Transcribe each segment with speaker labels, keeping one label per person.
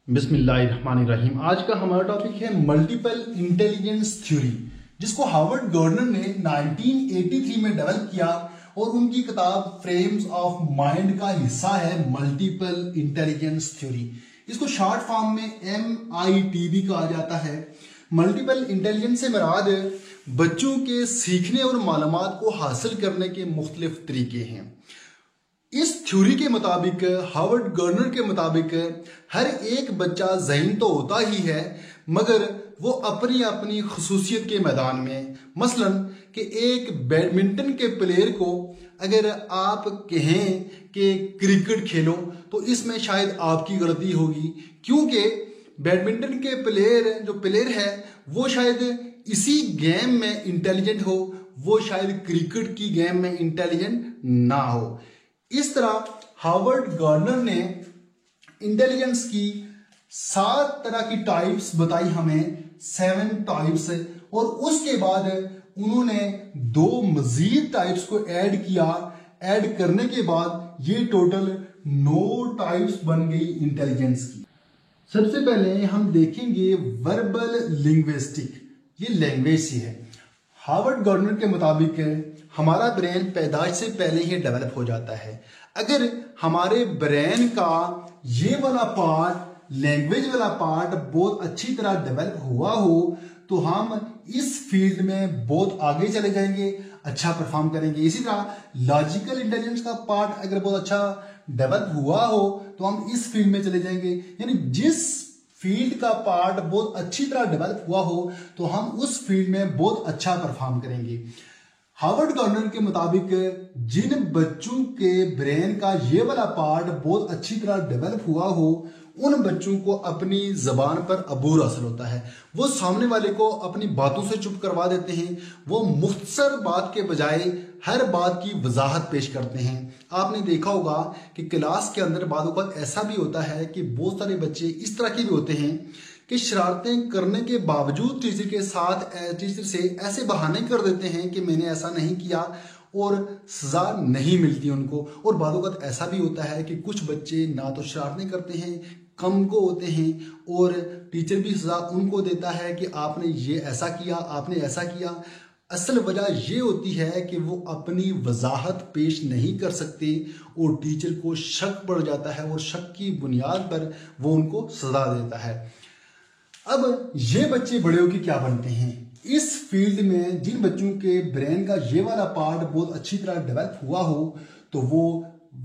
Speaker 1: बिस्मिल्लाहिर्रहमानिर्रहीम। आज का हमारा टॉपिक है मल्टीपल इंटेलिजेंस थ्योरी, जिसको हार्वर्ड गवर्नर ने 1983 में डेवलप किया और उनकी किताब फ्रेम्स ऑफ माइंड का हिस्सा है मल्टीपल इंटेलिजेंस थ्योरी। इसको शॉर्ट फॉर्म में MITB कहा जाता है। मल्टीपल इंटेलिजेंस से मुराद बच्चों के सीखने और मालूमात को हासिल करने के मुख्तलिफ तरीके हैं। इस थ्योरी के मुताबिक, हार्वर्ड गवर्नर के मुताबिक, हर एक बच्चा ज़हीन तो होता ही है, मगर वो अपनी अपनी खसूसियत के मैदान में, मसलन कि एक बैडमिंटन के प्लेयर को अगर आप कहें कि क्रिकेट खेलो तो इसमें शायद आपकी गलती होगी, क्योंकि बैडमिंटन के प्लेयर है वो शायद इसी गेम में इंटेलिजेंट हो, वो शायद क्रिकेट की गेम में इंटेलिजेंट ना हो। इस तरह हार्वर्ड गवर्नर ने इंटेलिजेंस की 7 तरह की टाइप्स बताई हमें, 7 टाइप्स, और उसके बाद उन्होंने 2 मजीद टाइप्स को ऐड किया। ऐड करने के बाद ये टोटल 9 टाइप्स बन गई इंटेलिजेंस की। सबसे पहले हम देखेंगे वर्बल लिंग्विस्टिक, ये लैंग्वेज सी है। हार्वर्ड गवर्नर के मुताबिक हमारा ब्रेन पैदाइश से पहले ही डेवलप हो जाता है। अगर हमारे ब्रेन का ये वाला पार्ट, लैंग्वेज वाला पार्ट बहुत अच्छी तरह डेवलप हुआ हो तो हम इस फील्ड में बहुत आगे चले जाएंगे, अच्छा परफॉर्म करेंगे। इसी तरह लॉजिकल इंटेलिजेंस का पार्ट अगर बहुत अच्छा डेवलप हुआ हो तो हम इस फील्ड में चले जाएंगे। यानी जिस फील्ड का पार्ट बहुत अच्छी तरह डेवलप हुआ हो तो हम उस फील्ड में बहुत अच्छा परफॉर्म करेंगे। हार्वर्ड गवर्नर के मुताबिक जिन बच्चों के ब्रेन का ये वाला पार्ट बहुत अच्छी तरह डेवलप हुआ हो उन बच्चों को अपनी जबान पर अबूर हासिल होता है। वो सामने वाले को अपनी बातों से चुप करवा देते हैं। वो मुख्तसर बात के बजाय हर बात की वजाहत पेश करते हैं। आपने देखा होगा कि क्लास के अंदर बाद वक्त ऐसा भी होता है कि बहुत सारे बच्चे इस तरह के भी होते हैं कि शरारतें करने के बावजूद टीचर से ऐसे बहाने कर देते हैं कि मैंने ऐसा नहीं किया और सजा नहीं मिलती उनको। और बाद वक्त ऐसा भी होता है कि कुछ बच्चे ना तो शरारतें करते हैं, कम को होते हैं, और टीचर भी सजा उनको देता है कि आपने ये ऐसा किया, आपने ऐसा किया। असल वजह ये होती है कि वो अपनी वजाहत पेश नहीं कर सकते और टीचर को शक पड़ जाता है और शक की बुनियाद पर वो उनको सजा देता है। अब ये बच्चे बड़े होकर क्या बनते हैं? इस फील्ड में जिन बच्चों के ब्रेन का ये वाला पार्ट बहुत अच्छी तरह डेवलप हुआ हो तो वो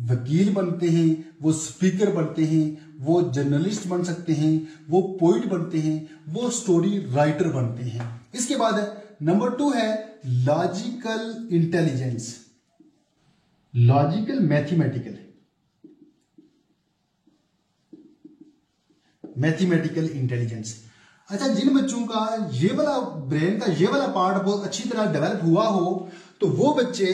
Speaker 1: वकील बनते हैं, वो स्पीकर बनते हैं, वो जर्नलिस्ट बन सकते हैं, वो पोइट बनते हैं, वो स्टोरी राइटर बनते हैं। इसके बाद नंबर 2 है logical intelligence, logical mathematical intelligence. अच्छा, जिन बच्चों का ये वाला ब्रेन का ये वाला पार्ट बहुत अच्छी तरह डेवलप हुआ हो तो वो बच्चे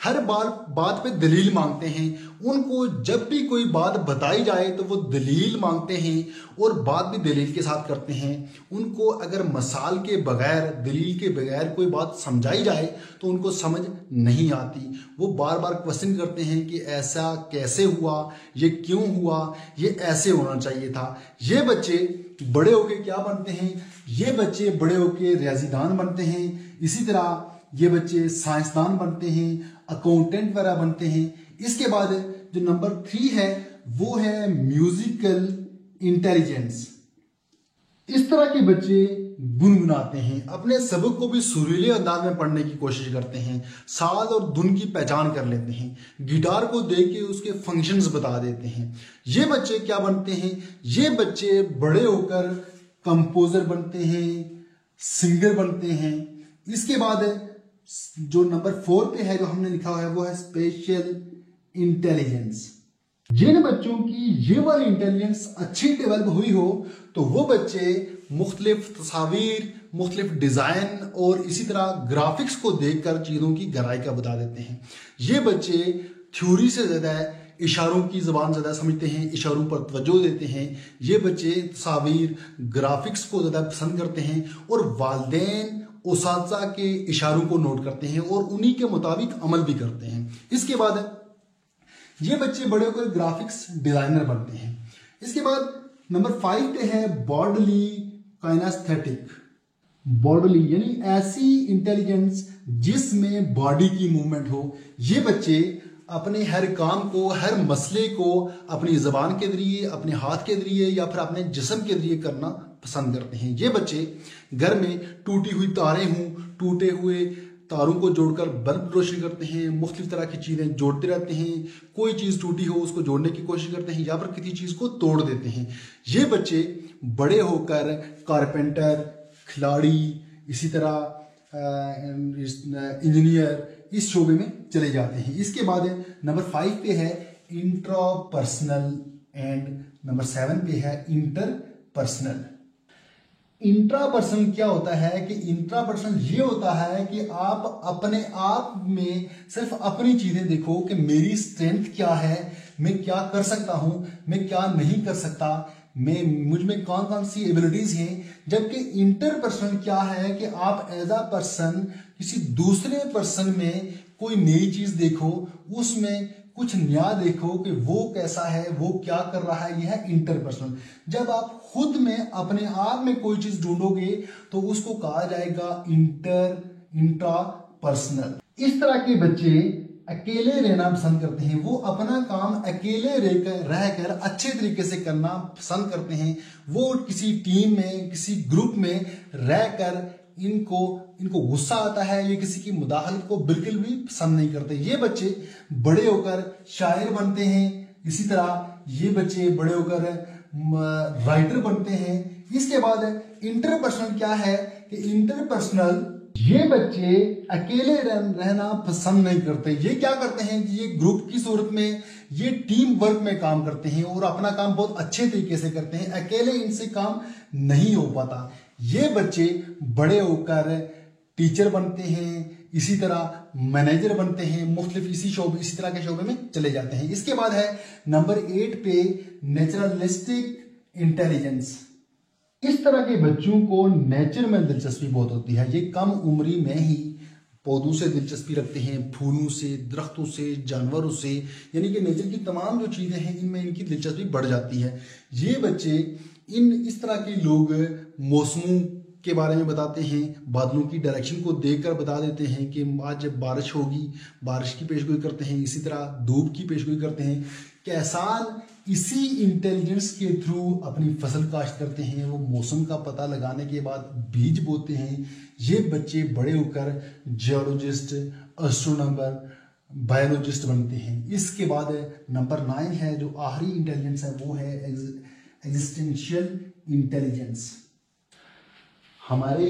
Speaker 1: हर बात पे दलील मांगते हैं। उनको जब भी कोई बात बताई जाए तो वो दलील मांगते हैं और बात भी दलील के साथ करते हैं। उनको अगर मिसाल के बगैर, दलील के बगैर कोई बात समझाई जाए तो उनको समझ नहीं आती। वो बार बार क्वेश्चन करते हैं कि ऐसा कैसे हुआ, ये क्यों हुआ, ये ऐसे होना चाहिए था। ये बच्चे बड़े होके क्या बनते हैं? ये बच्चे बड़े होके रियाजीदान बनते हैं। इसी तरह ये बच्चे साइंसदान बनते हैं, अकाउंटेंट वगैरह बनते हैं। इसके बाद जो नंबर 3 है वो है म्यूजिकल इंटेलिजेंस। इस तरह के बच्चे गुनगुनाते हैं, अपने सबक को भी सुरीले अंदाज में पढ़ने की कोशिश करते हैं, साज और धुन की पहचान कर लेते हैं, गिटार को देख के उसके फंक्शंस बता देते हैं। ये बच्चे क्या बनते हैं? ये बच्चे बड़े होकर कंपोजर बनते हैं, सिंगर बनते हैं। इसके बाद जो नंबर 4 पे है, जो हमने लिखा हुआ है, वो है स्पेशल इंटेलिजेंस। जिन बच्चों की ये वाली इंटेलिजेंस अच्छी डेवलप हुई हो तो वो बच्चे मुख्तलिफ तस्वीर, मुख्तलिफ डिज़ाइन और इसी तरह ग्राफिक्स को देखकर चीज़ों की गहराई का बता देते हैं। ये बच्चे थ्योरी से ज़्यादा इशारों की ज़बान ज़्यादा समझते हैं, इशारों पर तवज्जो देते हैं। ये बच्चे तस्वीर, ग्राफिक्स को ज़्यादा पसंद करते हैं और वालिदैन उसातिज़ा के इशारों को नोट करते हैं और उन्हीं के मुताबिक अमल भी करते हैं। इसके बाद ये बच्चे बड़े होकर ग्राफिक्स डिजाइनर बनते हैं। इसके बाद नंबर 5 पे है बॉडली काइनेस्थेटिक। बॉडली यानी ऐसी इंटेलिजेंस जिसमें बॉडी की मूवमेंट हो। ये बच्चे अपने हर काम को, हर मसले को अपनी जबान के जरिए, अपने हाथ के जरिए या फिर अपने जिस्म के जरिए करना पसंद करते हैं। ये बच्चे घर में टूटी हुई तारें हों, टूटे हुए तारों को जोड़कर बल्ब रोशन करते हैं, मुख्तलिफ तरह की चीज़ें जोड़ते रहते हैं। कोई चीज़ टूटी हो उसको जोड़ने की कोशिश करते हैं या फिर किसी चीज़ को तोड़ देते हैं। ये बच्चे बड़े होकर कारपेंटर, खिलाड़ी, इसी तरह इंजीनियर, इस शोबे में चले जाते हैं। इसके बाद नंबर 5 पे है इंट्रापर्सनल एंड नंबर 7 पे है इंटरपर्सनल। इंट्रापर्सनल क्या होता है कि इंट्रापर्सनल ये होता है कि आप अपने आप में सिर्फ अपनी चीजें देखो कि मेरी स्ट्रेंथ क्या है, मैं क्या कर सकता हूं, मैं क्या नहीं कर सकता, मुझ में कौन कौन सी एबिलिटीज हैं। जबकि इंटरपर्सनल क्या है कि आप एज अ पर्सन किसी दूसरे पर्सन में कोई नई चीज देखो, उसमें कुछ नया देखो कि वो कैसा है, वो क्या कर रहा है। यह है इंटरपर्सनल। जब आप खुद में अपने आप में कोई चीज ढूंढोगे तो उसको कहा जाएगा इंट्रापर्सनल। इस तरह के बच्चे अकेले रहना पसंद करते हैं। वो अपना काम अकेले रहकर अच्छे तरीके से करना पसंद करते हैं। वो किसी टीम में, किसी ग्रुप में रहकर इनको गुस्सा आता है, ये किसी की मुदाखलत को बिल्कुल भी पसंद नहीं करते। ये बच्चे बड़े होकर शायर बनते हैं। इसी तरह ये बच्चे बड़े होकर राइटर बनते हैं। इसके बाद इंटरपर्सनल क्या है कि इंटरपर्सनल ये बच्चे अकेले रहना पसंद नहीं करते। ये क्या करते हैं कि ये ग्रुप की सूरत में, ये टीम वर्क में काम करते हैं और अपना काम बहुत अच्छे तरीके से करते हैं। अकेले इनसे काम नहीं हो पाता। ये बच्चे बड़े होकर टीचर बनते हैं, इसी तरह मैनेजर बनते हैं, मुख्तलिफ इसी तरह के शोबे में चले जाते हैं। इसके बाद है नंबर 8 पे नेचुरलिस्टिक इंटेलिजेंस। इस तरह के बच्चों को नेचर में दिलचस्पी बहुत होती है। ये कम उम्री में ही पौधों से दिलचस्पी रखते हैं, फूलों से, दरख्तों से, जानवरों से, यानी कि नेचर की तमाम जो चीजें हैं इनमें इनकी दिलचस्पी बढ़ जाती है। ये बच्चे इस तरह के लोग मौसमों के बारे में बताते हैं, बादलों की डायरेक्शन को देखकर बता देते हैं कि आज बारिश होगी, बारिश की पेशगोई करते हैं। इसी तरह धूप की पेशगोई करते हैं। किसान इसी इंटेलिजेंस के थ्रू अपनी फसल काश्त करते हैं। वो मौसम का पता लगाने के बाद बीज बोते हैं। ये बच्चे बड़े होकर जियोलॉजिस्ट, एस्ट्रोनॉमर, बायोलॉजिस्ट बनते हैं। इसके बाद नंबर 9 है जो आखिरी इंटेलिजेंस है, वो है एग्जिस्टेंशियल इंटेलिजेंस। हमारे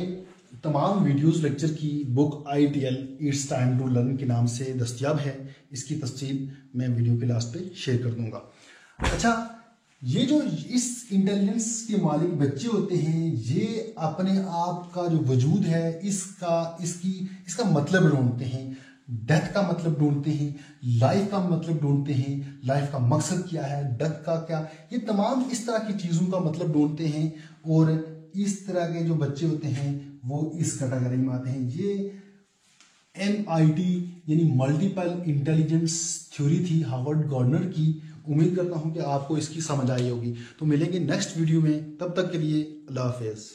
Speaker 1: तमाम वीडियोस लेक्चर की book ITL it's time to learn के नाम से दस्तयाब है। इसकी तफसील मैं वीडियो के लास्ट पे शेयर कर दूंगा। अच्छा, ये जो इस इंटेलिजेंस के मालिक बच्चे होते हैं, ये अपने आप का जो वजूद है इसका मतलब ढूंढते हैं। डेथ का मतलब ढूंढते हैं, लाइफ का मतलब ढूंढते हैं, लाइफ का मकसद क्या है, डेथ का क्या, ये तमाम इस तरह की चीज़ों का मतलब ढूंढते हैं। और इस तरह के जो बच्चे होते हैं वो इस कैटेगरी में आते हैं। ये MIT यानी मल्टीपल इंटेलिजेंस थ्योरी थी हार्वर्ड गार्डनर की। उम्मीद करता हूं कि आपको इसकी समझ आई होगी। तो मिलेंगे नेक्स्ट वीडियो में, तब तक के लिए अल्लाह हाफिज़।